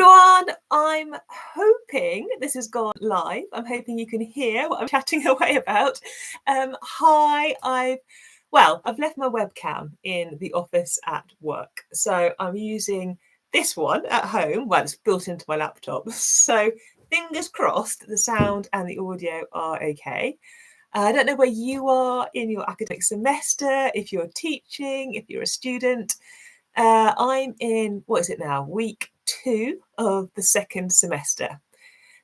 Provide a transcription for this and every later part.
everyone. I'm hoping this has gone live. I'm hoping you can hear what I'm chatting away about. Hi, I've left my webcam in the office at work. So I'm using this one at home. Well, it's built into my laptop. So fingers crossed the sound and the audio are okay. I don't know where you are in your academic semester, if you're teaching, if you're a student. I'm in, what is it now, week 2 of the second semester.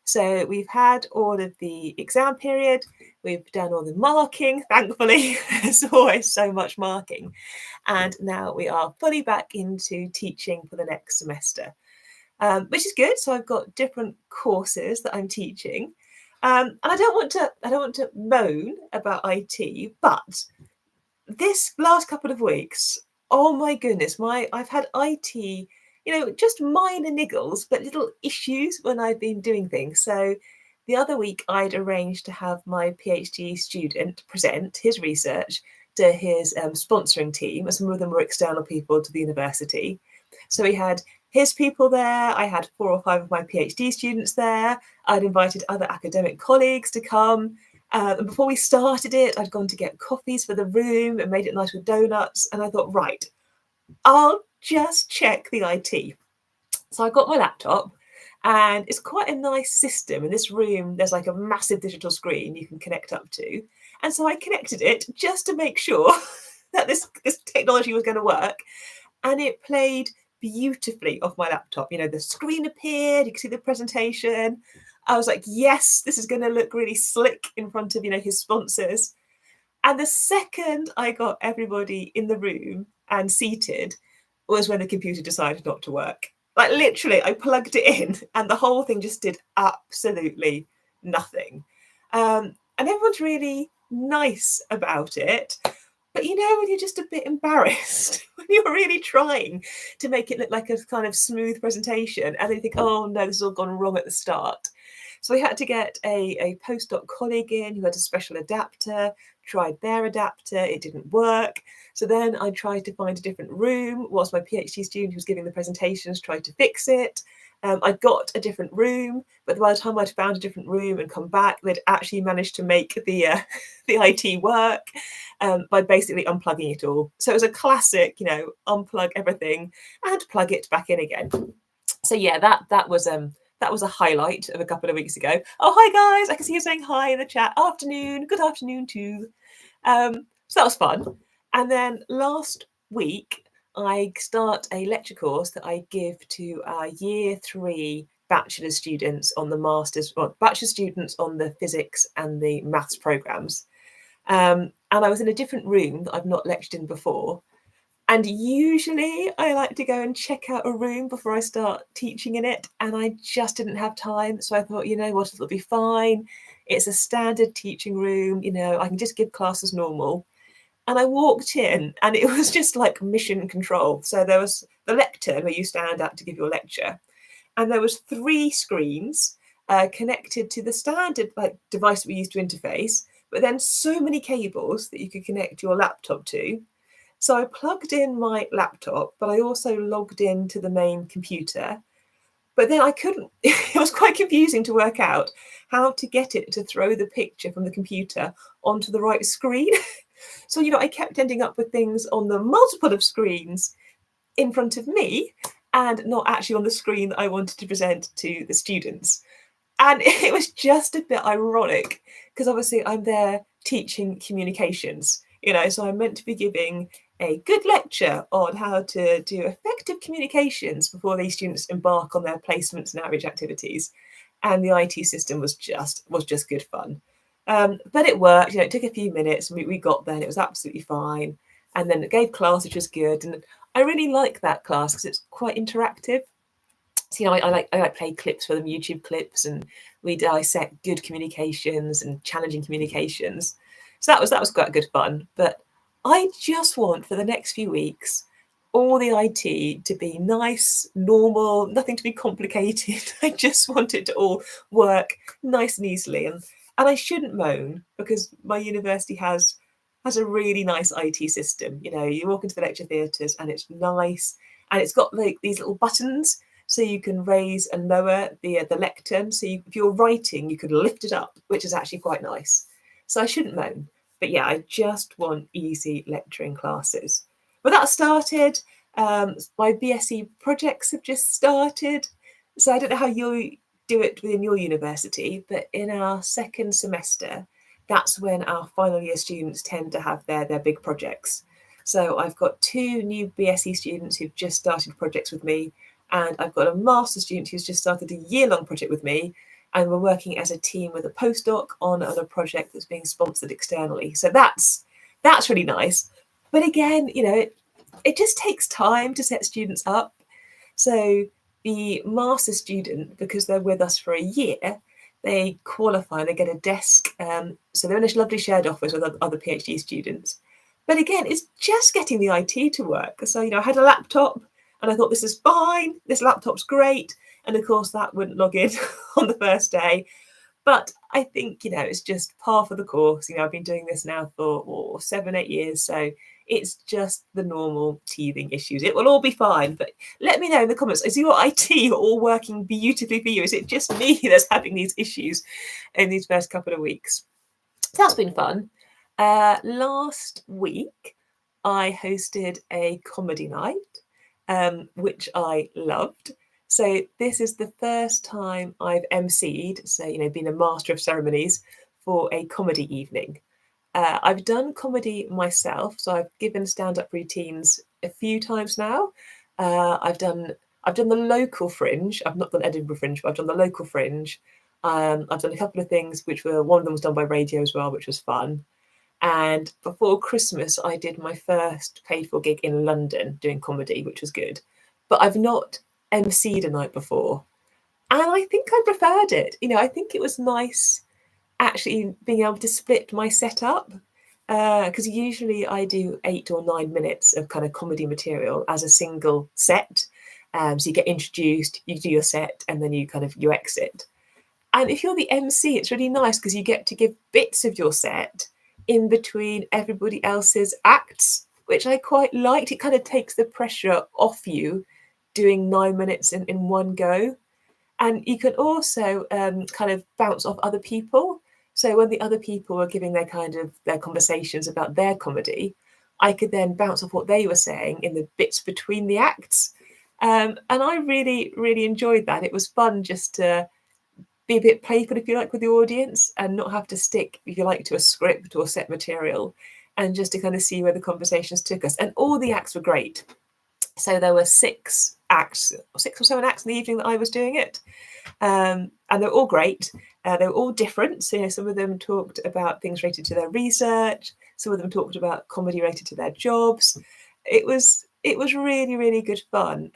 So we've had all of the exam period, we've done all the marking, thankfully, there's always so much marking. And now we are fully back into teaching for the next semester, which is good. So I've got different courses that I'm teaching. And I don't want to moan about IT, but this last couple of weeks, oh my goodness, I've had IT, just minor niggles, but little issues when I've been doing things. So the other week I'd arranged to have my PhD student present his research to his sponsoring team. Some of them were external people to the university. So we had his people there. I had 4 or 5 of my PhD students there. I'd invited other academic colleagues to come. And before we started it, I'd gone to get coffees for the room and made it nice with donuts. And I thought, right, I'll just check the IT. So I got my laptop, and it's quite a nice system. In this room, there's like a massive digital screen you can connect up to. And so I connected it just to make sure that this technology was going to work. And it played beautifully off my laptop. The screen appeared, you could see the presentation. I was like, yes, this is going to look really slick in front of, his sponsors. And the second I got everybody in the room and seated was when the computer decided not to work. Like literally, I plugged it in and the whole thing just did absolutely nothing. And everyone's really nice about it. But when you're just a bit embarrassed, when you're really trying to make it look like a kind of smooth presentation, and then you think, oh no, this has all gone wrong at the start. So we had to get a postdoc colleague in who had a special adapter, tried their adapter, it didn't work. So then I tried to find a different room whilst my PhD student who was giving the presentations tried to fix it. I got a different room, but by the time I'd found a different room and come back, they'd actually managed to make the IT work by basically unplugging it all. So it was a classic, unplug everything and plug it back in again. So yeah, that was a highlight of a couple of weeks ago. Oh, hi guys, I can see you saying hi in the chat. Afternoon, good afternoon too. So that was fun. And then last week, I start a lecture course that I give to our year 3 bachelor students on the bachelor students on the physics and the maths programs. And I was in a different room that I've not lectured in before. And usually I like to go and check out a room before I start teaching in it. And I just didn't have time. So I thought, it'll be fine. It's a standard teaching room. I can just give class as normal. And I walked in and it was just like mission control. So there was the lectern where you stand at to give your lecture. And there was 3 screens connected to the standard device that we use to interface, but then so many cables that you could connect your laptop to. So I plugged in my laptop, but I also logged into the main computer. But then I couldn't, it was quite confusing to work out how to get it to throw the picture from the computer onto the right screen. So, I kept ending up with things on the multiple of screens in front of me and not actually on the screen that I wanted to present to the students. And it was just a bit ironic because obviously I'm there teaching communications, so I'm meant to be giving a good lecture on how to do effective communications before these students embark on their placements and outreach activities. And the IT system was just good fun. But it worked, it took a few minutes and we got there and it was absolutely fine. And then it gave class, which was good. And I really like that class because it's quite interactive. So, I like play clips for them, YouTube clips, and we dissect good communications and challenging communications. So that was quite good fun. But I just want for the next few weeks all the IT to be nice, normal, nothing to be complicated. I just want it to all work nice and easily. And I shouldn't moan because my university has a really nice IT system. You walk into the lecture theatres and it's nice and it's got like these little buttons. so you can raise and lower the lectern. So if you're writing, you could lift it up, which is actually quite nice. So I shouldn't moan. But yeah, I just want easy lecturing classes. But that started. My BSc projects have just started. So I don't know how you do it within your university, but in our second semester, that's when our final year students tend to have their big projects. So I've got 2 new BSc students who've just started projects with me, and I've got a master's student who's just started a year-long project with me, and we're working as a team with a postdoc on a project that's being sponsored externally. So that's really nice. But again, it just takes time to set students up. So the master student, because they're with us for a year, they qualify, they get a desk. So they're in a lovely shared office with other PhD students. But again, it's just getting the IT to work. So, I had a laptop and I thought, this is fine. This laptop's great. And of course, that wouldn't log in on the first day. But I think, it's just par for the course. I've been doing this now for 7, 8 years. So it's just the normal teething issues. It will all be fine. But let me know in the comments, is your IT all working beautifully for you? Is it just me that's having these issues in these first couple of weeks? So that's been fun. Last week, I hosted a comedy night, which I loved. So this is the first time I've emceed, so, been a master of ceremonies for a comedy evening. I've done comedy myself, so I've given stand-up routines a few times now. I've done the local Fringe. I've not done Edinburgh Fringe, but I've done the local Fringe. I've done a couple of things, one of them was done by radio as well, which was fun. And before Christmas, I did my first paid-for gig in London doing comedy, which was good. But I've not emceed a night before. And I think I preferred it. I think it was nice actually being able to split my setup. Because usually I do 8 or 9 minutes of kind of comedy material as a single set. So you get introduced, you do your set, and then you exit. And if you're the MC, it's really nice because you get to give bits of your set in between everybody else's acts, which I quite liked. It kind of takes the pressure off you doing 9 minutes in one go. And you can also kind of bounce off other people. So when the other people were giving their conversations about their comedy, I could then bounce off what they were saying in the bits between the acts. And I really, really enjoyed that. It was fun just to be a bit playful, if you like, with the audience and not have to stick, if you like, to a script or set material, and just to kind of see where the conversations took us. And all the acts were great. So there were 6 or 7 acts in the evening that I was doing it. And they're all great. They were all different. So, some of them talked about things related to their research. Some of them talked about comedy related to their jobs. It was really, really good fun.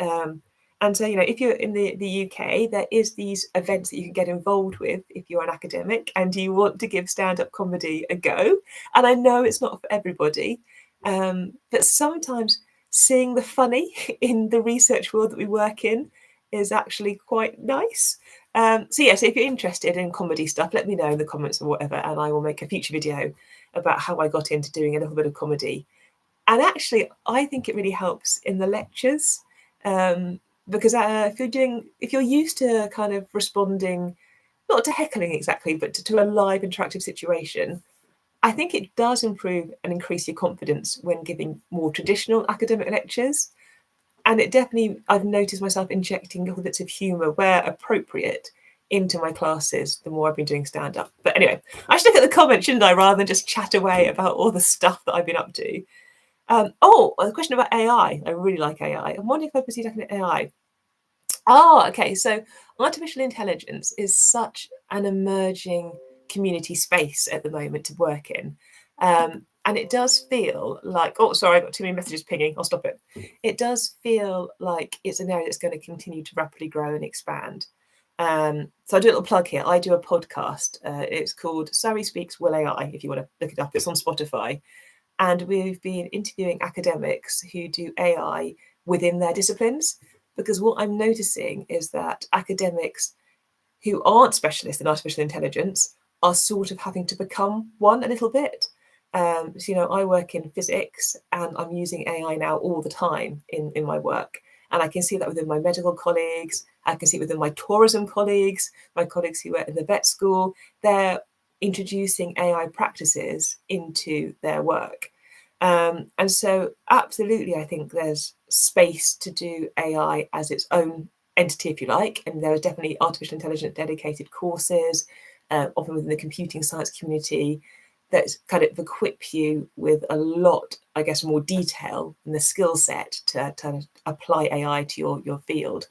And so, if you're in the UK, there is these events that you can get involved with if you're an academic and you want to give stand-up comedy a go. And I know it's not for everybody, but sometimes seeing the funny in the research world that we work in is actually quite nice. So if you're interested in comedy stuff, let me know in the comments or whatever, and I will make a future video about how I got into doing a little bit of comedy. And actually, I think it really helps in the lectures, because if you're used to kind of responding, not to heckling exactly, but to a live interactive situation, I think it does improve and increase your confidence when giving more traditional academic lectures. And it definitely, I've noticed myself injecting little bits of humour where appropriate into my classes the more I've been doing stand-up. But anyway, I should look at the comments, shouldn't I, rather than just chat away about all the stuff that I've been up to. The question about AI. I really like AI. I'm wondering if I proceed looking at AI. Okay. So artificial intelligence is such an emerging community space at the moment to work in. And it does feel like, sorry, I got too many messages pinging. I'll stop it. It does feel like it's an area that's going to continue to rapidly grow and expand. So I do a little plug here. I do a podcast. It's called Sari Speaks Will AI, if you want to look it up. It's on Spotify. And we've been interviewing academics who do AI within their disciplines, because what I'm noticing is that academics who aren't specialists in artificial intelligence are sort of having to become one a little bit. So, I work in physics and I'm using AI now all the time in my work. And I can see that within my medical colleagues. I can see it within my tourism colleagues, my colleagues who work in the vet school. They're introducing AI practices into their work. And so absolutely, I think there's space to do AI as its own entity, if you like. And there are definitely artificial intelligence dedicated courses, often within the computing science community, that kind of equip you with a lot, I guess, more detail in the skill set to apply AI to your field.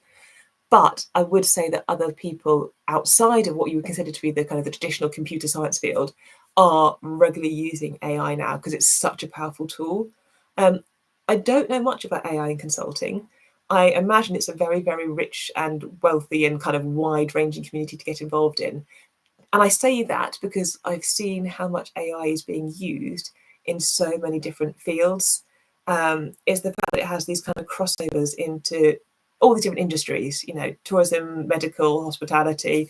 But I would say that other people outside of what you would consider to be the kind of the traditional computer science field are regularly using AI now because it's such a powerful tool. I don't know much about AI in consulting. I imagine it's a very, very rich and wealthy and kind of wide-ranging community to get involved in. And I say that because I've seen how much AI is being used in so many different fields. Is the fact that it has these kind of crossovers into all the different industries, tourism, medical, hospitality,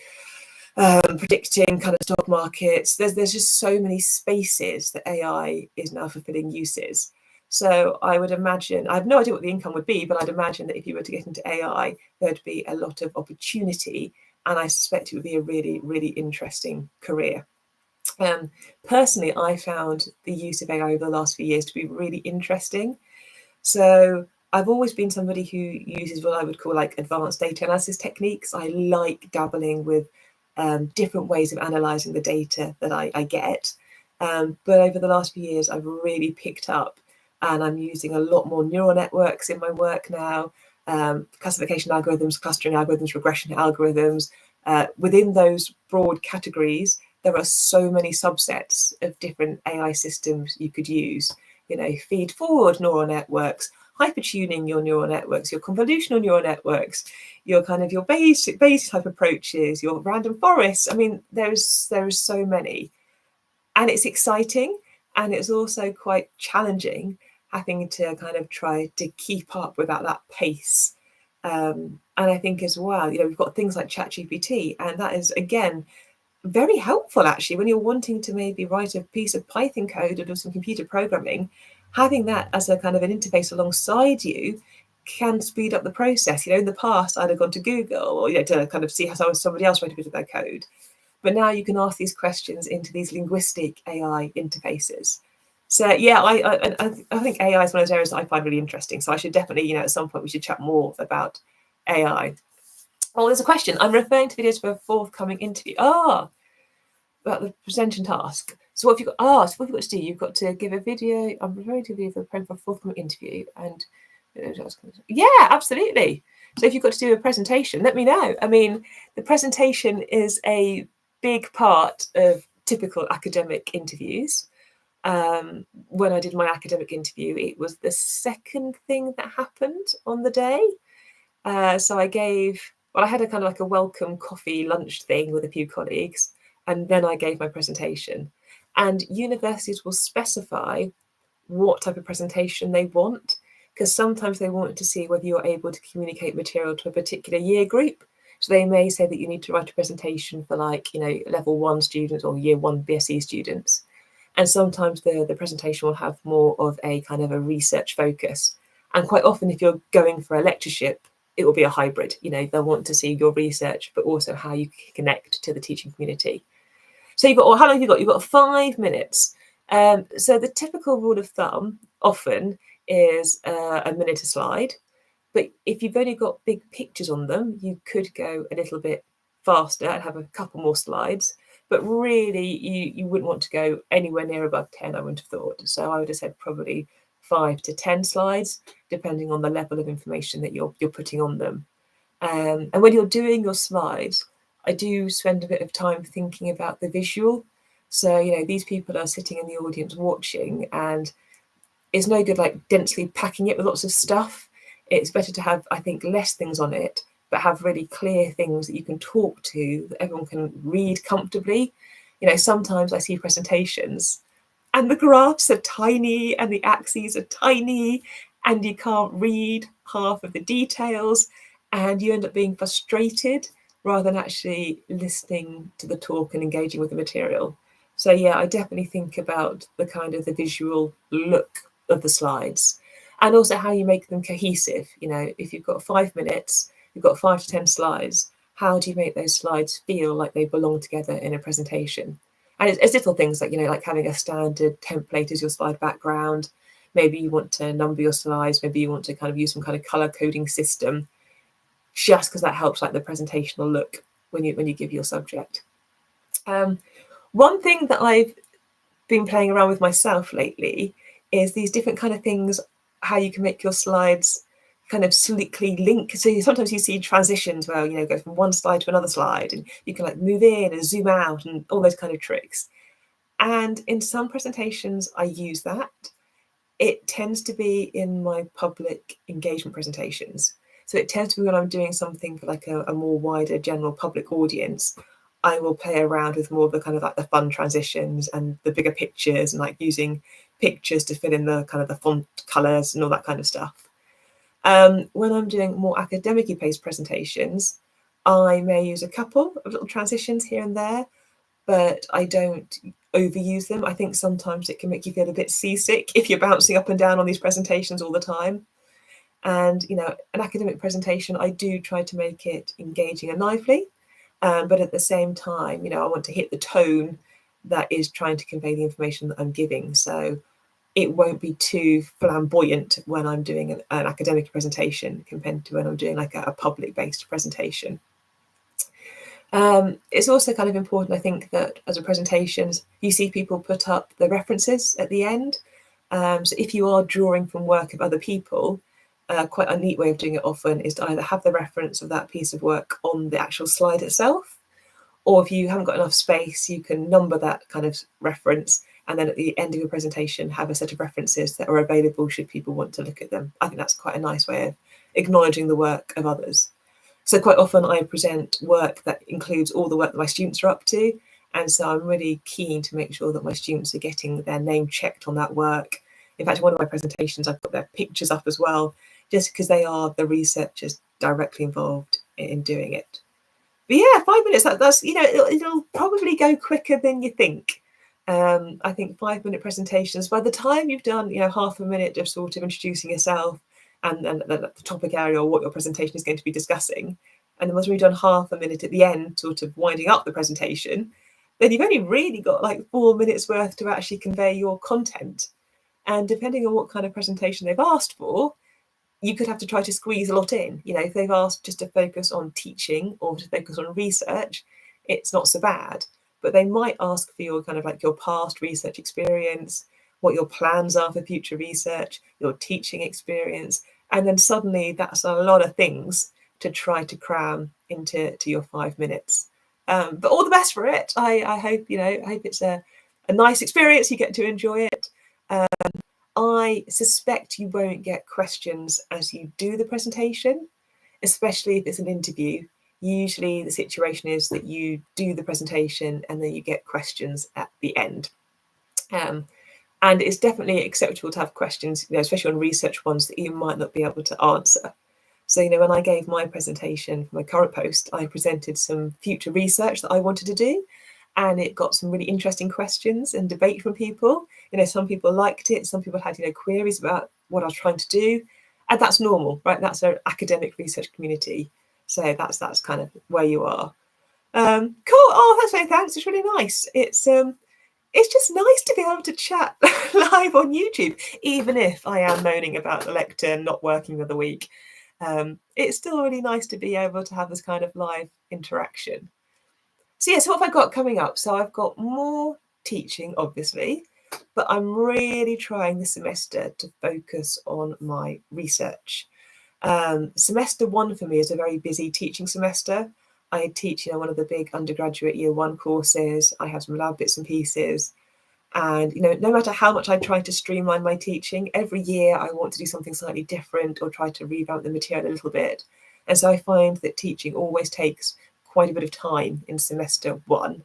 predicting kind of stock markets. There's just so many spaces that AI is now fulfilling uses. So I would imagine, I have no idea what the income would be, but I'd imagine that if you were to get into AI, there'd be a lot of opportunity. And I suspect it would be a really, really interesting career. Personally, I found the use of AI over the last few years to be really interesting. So I've always been somebody who uses what I would call like advanced data analysis techniques. I like dabbling with different ways of analysing the data that I get. But over the last few years, I've really picked up, and I'm using a lot more neural networks in my work now. Classification algorithms, clustering algorithms, regression algorithms. Within those broad categories, there are so many subsets of different AI systems you could use. Feed forward neural networks, hypertuning your neural networks, your convolutional neural networks, your Bayes type approaches, your random forests. I mean, there is so many, and it's exciting, and it's also quite challenging having to kind of try to keep up with that pace. And I think as well, we've got things like ChatGPT, and that is again very helpful actually when you're wanting to maybe write a piece of Python code or do some computer programming. Having that as a kind of an interface alongside you can speed up the process. In the past, I'd have gone to Google or to kind of see how somebody else wrote a bit of their code. But now you can ask these questions into these linguistic AI interfaces. So yeah, I think AI is one of those areas that I find really interesting. So I should definitely, at some point we should chat more about AI. Oh, there's a question. I'm referring to videos for a forthcoming interview. About the presentation task. So what have you got? So what have you got to do? You've got to give a video. I'm referring to a video for a forthcoming interview. And yeah, absolutely. So if you've got to do a presentation, let me know. I mean, the presentation is a big part of typical academic interviews. When I did my academic interview, it was the second thing that happened on the day. So I had a kind of like a welcome coffee lunch thing with a few colleagues, and then I gave my presentation. And universities will specify what type of presentation they want, because sometimes they want to see whether you're able to communicate material to a particular year group. So they may say that you need to write a presentation for level 1 students or year 1 BSc students. And sometimes the presentation will have more of a kind of a research focus. And quite often, if you're going for a lectureship, it will be a hybrid. They'll want to see your research, but also how you connect to the teaching community. So how long have you got? You've got 5 minutes. So the typical rule of thumb often is a minute a slide. But if you've only got big pictures on them, you could go a little bit faster and have a couple more slides. But really, you wouldn't want to go anywhere near above 10, I wouldn't have thought. So I would have said probably 5 to 10 slides, depending on the level of information that you're putting on them. And when you're doing your slides, I do spend a bit of time thinking about the visual. So, these people are sitting in the audience watching, and it's no good like densely packing it with lots of stuff. It's better to have, I think, less things on it, but have really clear things that you can talk to, that everyone can read comfortably. Sometimes I see presentations and the graphs are tiny and the axes are tiny and you can't read half of the details, and you end up being frustrated rather than actually listening to the talk and engaging with the material. So yeah, I definitely think about the kind of the visual look of the slides. and also how you make them cohesive. You know, if you've got 5 minutes, you've got 5 to 10 slides, how do you make those slides feel like they belong together in a presentation? And it's little things like, you know, like having a standard template as your slide background. Maybe you want to number your slides. Maybe you want to kind of use some kind of color coding system, just because that helps like the presentational look when you give your subject. One thing that I've been playing around with myself lately is these different kind of things, how you can make your slides kind of slickly link. So sometimes you see transitions where, you know, go from one slide to another slide, and you can like move in and zoom out and all those kind of tricks. And in some presentations, I use that. It tends to be in my public engagement presentations. So it tends to be when I'm doing something for like a more wider general public audience, I will play around with more of the kind of like the fun transitions and the bigger pictures, and like using pictures to fill in the kind of the font colors and all that kind of stuff. When I'm doing more academically based presentations, I may use a couple of little transitions here and there, but I don't overuse them. I think sometimes it can make you feel a bit seasick if you're bouncing up and down on these presentations all the time. And, you know, an academic presentation, I do try to make it engaging and lively. But at the same time, you know, I want to hit the tone that is trying to convey the information that I'm giving. So it won't be too flamboyant when I'm doing an academic presentation compared to when I'm doing like a public-based presentation. It's also kind of important, I think, that as a presentation, you see people put up the references at the end. So if you are drawing from work of other people, quite a neat way of doing it often is to either have the reference of that piece of work on the actual slide itself, or if you haven't got enough space, you can number that kind of reference, and then at the end of your presentation, have a set of references that are available should people want to look at them. I think that's quite a nice way of acknowledging the work of others. So quite often I present work that includes all the work that my students are up to. And so I'm really keen to make sure that my students are getting their name checked on that work. In fact, in one of my presentations, I've put their pictures up as well, just because they are the researchers directly involved in doing it. But yeah, 5 minutes, that's, you know, it'll probably go quicker than you think. I think 5-minute presentations, by the time you've done, you know, half a minute of sort of introducing yourself and the topic area or what your presentation is going to be discussing, and then once we've done half a minute at the end, sort of winding up the presentation, then you've only really got like 4 minutes worth to actually convey your content. And depending on what kind of presentation they've asked for, you could have to try to squeeze a lot in. You know, if they've asked just to focus on teaching or to focus on research, it's not so bad. But they might ask for your kind of like your past research experience, what your plans are for future research, your teaching experience, and then suddenly that's a lot of things to try to cram into your 5 minutes. But all the best for it. I hope, you know, I hope it's a nice experience. You get to enjoy it. I suspect you won't get questions as you do the presentation, especially if it's an interview. Usually the situation is that you do the presentation and then you get questions at the end. And it's definitely acceptable to have questions, you know, especially on research ones that you might not be able to answer. So, you know, when I gave my presentation for my current post, I presented some future research that I wanted to do. And it got some really interesting questions and debate from people. You know, some people liked it. Some people had, you know, queries about what I was trying to do. And that's normal, right? That's an academic research community. So that's kind of where you are. Cool. Oh, that's very thanks. It's really nice. It's just nice to be able to chat live on YouTube, even if I am moaning about the lecture not working the other week. It's still really nice to be able to have this kind of live interaction. So yeah, so what have I got coming up? So I've got more teaching, obviously, but I'm really trying this semester to focus on my research. Semester 1 for me is a very busy teaching semester. I teach, you know, one of the big undergraduate year 1 courses. I have some lab bits and pieces. And, you know, no matter how much I try to streamline my teaching, every year I want to do something slightly different or try to revamp the material a little bit. And so I find that teaching always takes quite a bit of time in semester 1.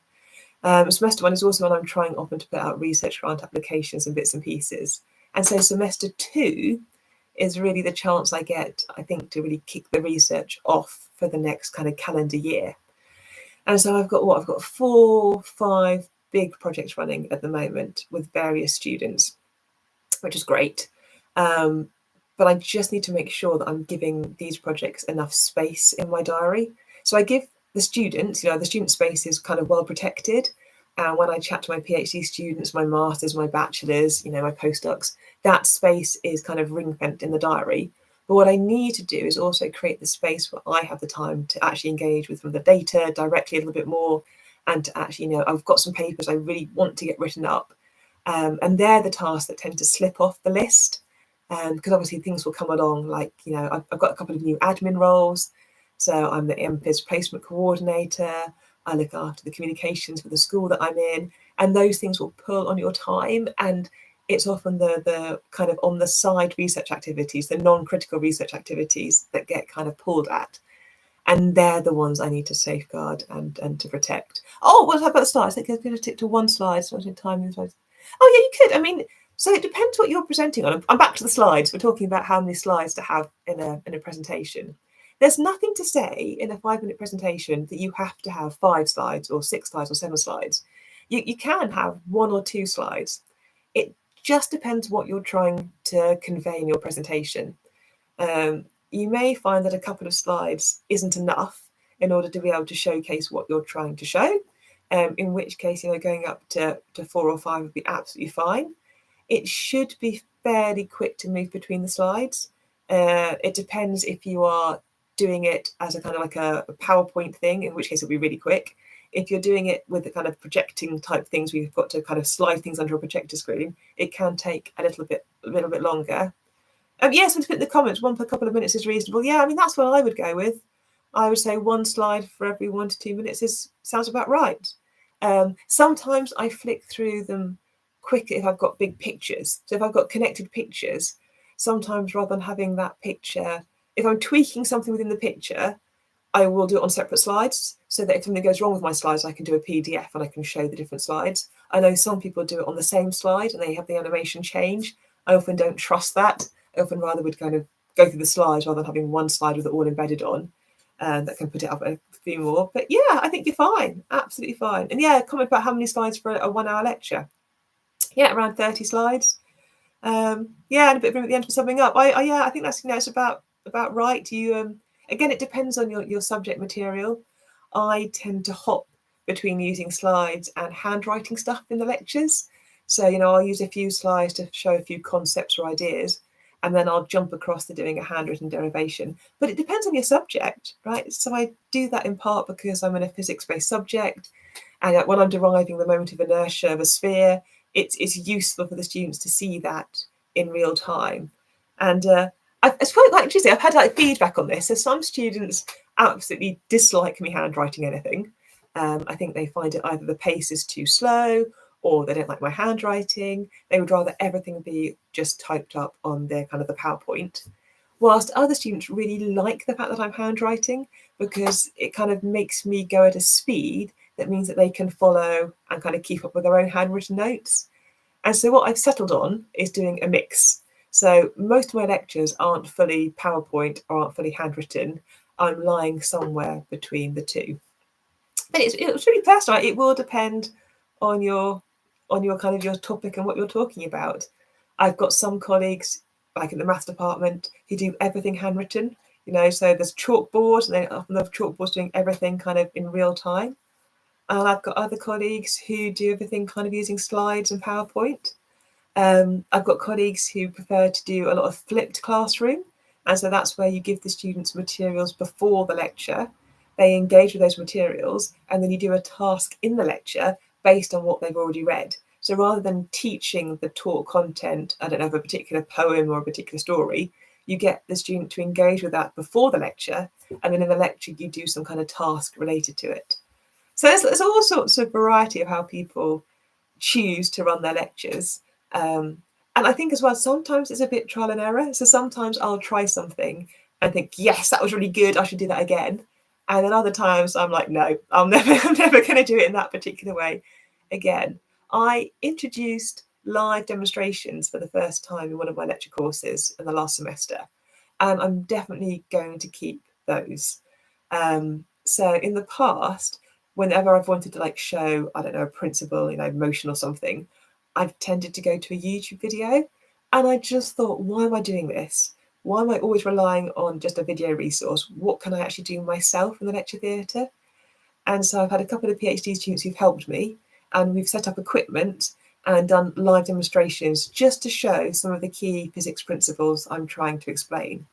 Semester 1 is also when I'm trying often to put out research grant applications and bits and pieces. And so semester 2 is really the chance I get, I think, to really kick the research off for the next kind of calendar year. And so I've got 4, 5 big projects running at the moment with various students, which is great. but I just need to make sure that I'm giving these projects enough space in my diary. So I give the students, the student space is kind of well protected. And when I chat to my PhD students, my masters, my bachelors, my postdocs, that space is kind of ring fenced in the diary. But what I need to do is also create the space where I have the time to actually engage with some of the data directly a little bit more, and to actually, I've got some papers I really want to get written up. And they're the tasks that tend to slip off the list. Because obviously things will come along, like, I've got a couple of new admin roles. So I'm the MPhys placement coordinator. I look after the communications for the school that I'm in. And those things will pull on your time. And it's often the kind of on the side research activities, the non-critical research activities that get kind of pulled at. And they're the ones I need to safeguard and to protect. Oh, what about the slides? I think I'm going to stick to one slide. So I'm time in slides. Oh, yeah, you could. I mean, so it depends what you're presenting on. I'm back to the slides. We're talking about how many slides to have in a presentation. There's nothing to say in a 5-minute presentation that you have to have 5 slides or 6 slides or 7 slides. You can have 1 or 2 slides. It just depends what you're trying to convey in your presentation. You may find that a couple of slides isn't enough in order to be able to showcase what you're trying to show, in which case, going up to 4 or 5 would be absolutely fine. It should be fairly quick to move between the slides. It depends if you are doing it as a kind of like a PowerPoint thing, in which case it'll be really quick. If you're doing it with the kind of projecting type things, we've got to kind of slide things under a projector screen, it can take a little bit longer. Yes, and to put in the comments, 1 per couple of minutes is reasonable. Yeah, I mean, that's what I would go with. I would say 1 slide for every 1 to 2 minutes sounds about right. Sometimes I flick through them quicker if I've got big pictures. So if I've got connected pictures, sometimes rather than having that picture, if I'm tweaking something within the picture, I will do it on separate slides, so that if something goes wrong with my slides, I can do a PDF and I can show the different slides. I know some people do it on the same slide and they have the animation change. I often don't trust that. I often rather would kind of go through the slides rather than having 1 slide with it all embedded on, and that can put it up a few more. But yeah, I think you're fine, absolutely fine. And yeah, comment about how many slides for a 1-hour lecture. Yeah, around 30 slides. Yeah, and a bit of room at the end for summing up. I think that's it's about right. You again, it depends on your subject material. I tend to hop between using slides and handwriting stuff in the lectures. So I'll use a few slides to show a few concepts or ideas, and then I'll jump across to doing a handwritten derivation. But it depends on your subject, right? So I do that in part because I'm in a physics-based subject, and when I'm deriving the moment of inertia of a sphere, it's useful for the students to see that in real time. And it's quite like Tuesday, I've had feedback on this. So some students absolutely dislike me handwriting anything. I think they find it either the pace is too slow, or they don't like my handwriting. They would rather everything be just typed up on their kind of the PowerPoint. Whilst other students really like the fact that I'm handwriting, because it kind of makes me go at a speed that means that they can follow and kind of keep up with their own handwritten notes. And so what I've settled on is doing a mix. So most of my lectures aren't fully PowerPoint or aren't fully handwritten. I'm lying somewhere between the two. But it's really personal. It will depend on your kind of your topic and what you're talking about. I've got some colleagues, like in the maths department, who do everything handwritten. So there's chalkboards, and they often have chalkboards doing everything kind of in real time. And I've got other colleagues who do everything kind of using slides and PowerPoint. I've got colleagues who prefer to do a lot of flipped classroom. And so that's where you give the students materials before the lecture. They engage with those materials, and then you do a task in the lecture based on what they've already read. So rather than teaching the taught content, I don't know, of a particular poem or a particular story, you get the student to engage with that before the lecture. And then in the lecture, you do some kind of task related to it. So there's all sorts of variety of how people choose to run their lectures. And I think as well, sometimes it's a bit trial and error. So sometimes I'll try something and think, yes, that was really good, I should do that again. And then other times I'm like, no, I'm never going to do it in that particular way again. I introduced live demonstrations for the first time in one of my lecture courses in the last semester, and I'm definitely going to keep those. So in the past, whenever I've wanted to show, I don't know, a principle, motion or something, I've tended to go to a YouTube video. And I just thought, why am I doing this? Why am I always relying on just a video resource? What can I actually do myself in the lecture theatre? And so I've had a couple of PhD students who've helped me, and we've set up equipment and done live demonstrations just to show some of the key physics principles I'm trying to explain.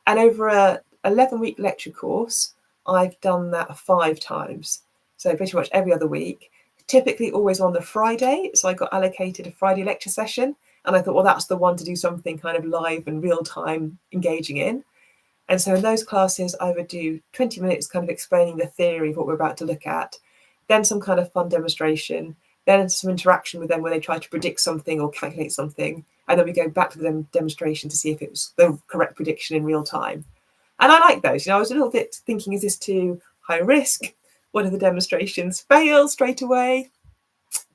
And over a 11-week lecture course, I've done that 5 times. So pretty much every other week, typically always on the Friday. So I got allocated a Friday lecture session, and I thought, well, that's the one to do something kind of live and real time engaging in. And so in those classes, I would do 20 minutes kind of explaining the theory of what we're about to look at, then some kind of fun demonstration, then some interaction with them where they try to predict something or calculate something. And then we go back to the demonstration to see if it was the correct prediction in real time. And I like those. I was a little bit thinking, is this too high risk? One of the demonstrations failed straight away,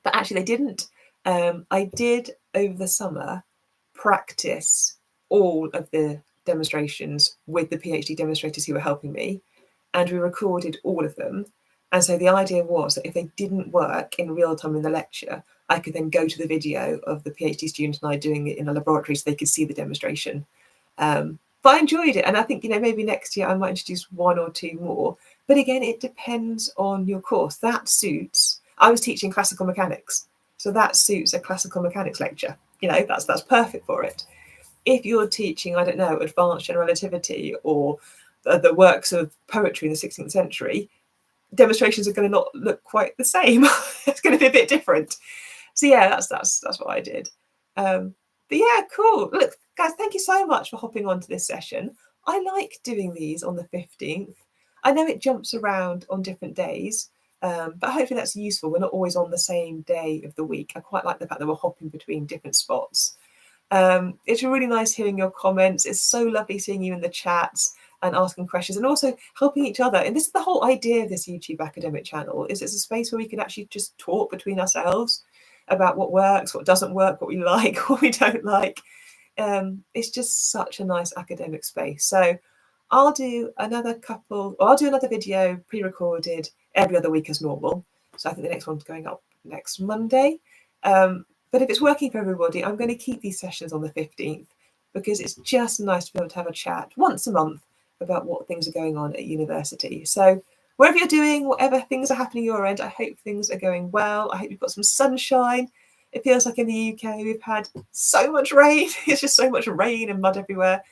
but actually they didn't. I did over the summer practice all of the demonstrations with the PhD demonstrators who were helping me, and we recorded all of them. And so the idea was that if they didn't work in real time in the lecture, I could then go to the video of the PhD student and I doing it in a laboratory so they could see the demonstration. But I enjoyed it, and I think maybe next year I might introduce 1 or 2 more. But again, it depends on your course. That suits. I was teaching classical mechanics, so that suits a classical mechanics lecture. That's perfect for it. If you're teaching, I don't know, advanced general relativity or the works of poetry in the 16th century, demonstrations are going to not look quite the same. It's going to be a bit different. So yeah, that's what I did. But yeah, cool. Look, guys, thank you so much for hopping onto this session. I like doing these on the 15th. I know it jumps around on different days, but hopefully that's useful. We're not always on the same day of the week. I quite like the fact that we're hopping between different spots. It's really nice hearing your comments. It's so lovely seeing you in the chats and asking questions and also helping each other. And this is the whole idea of this YouTube academic channel, is it's a space where we can actually just talk between ourselves about what works, what doesn't work, what we like, what we don't like. It's just such a nice academic space. So I'll do another video pre-recorded every other week as normal. So I think the next one's going up next Monday. But if it's working for everybody, I'm going to keep these sessions on the 15th because it's just nice to be able to have a chat once a month about what things are going on at university. So wherever you're doing, whatever things are happening your end, I hope things are going well. I hope you've got some sunshine. It feels like in the UK we've had so much rain. It's just so much rain and mud everywhere.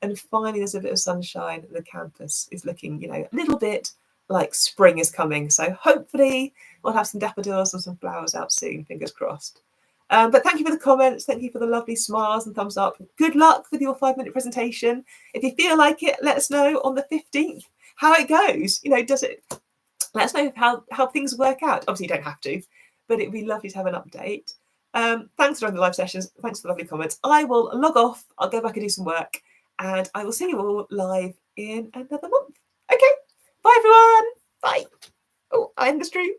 And finally there's a bit of sunshine and the campus is looking, a little bit like spring is coming. So hopefully we'll have some daffodils and some flowers out soon, fingers crossed. But thank you for the comments. Thank you for the lovely smiles and thumbs up. Good luck with your 5-minute presentation. If you feel like it, let us know on the 15th how it goes. Does it? Let us know how things work out. Obviously, you don't have to, but it'd be lovely to have an update. Thanks for running the live sessions. Thanks for the lovely comments. I will log off. I'll go back and do some work, and I will see you all live in another month. Okay. Bye, everyone. Bye. Oh, I end the stream.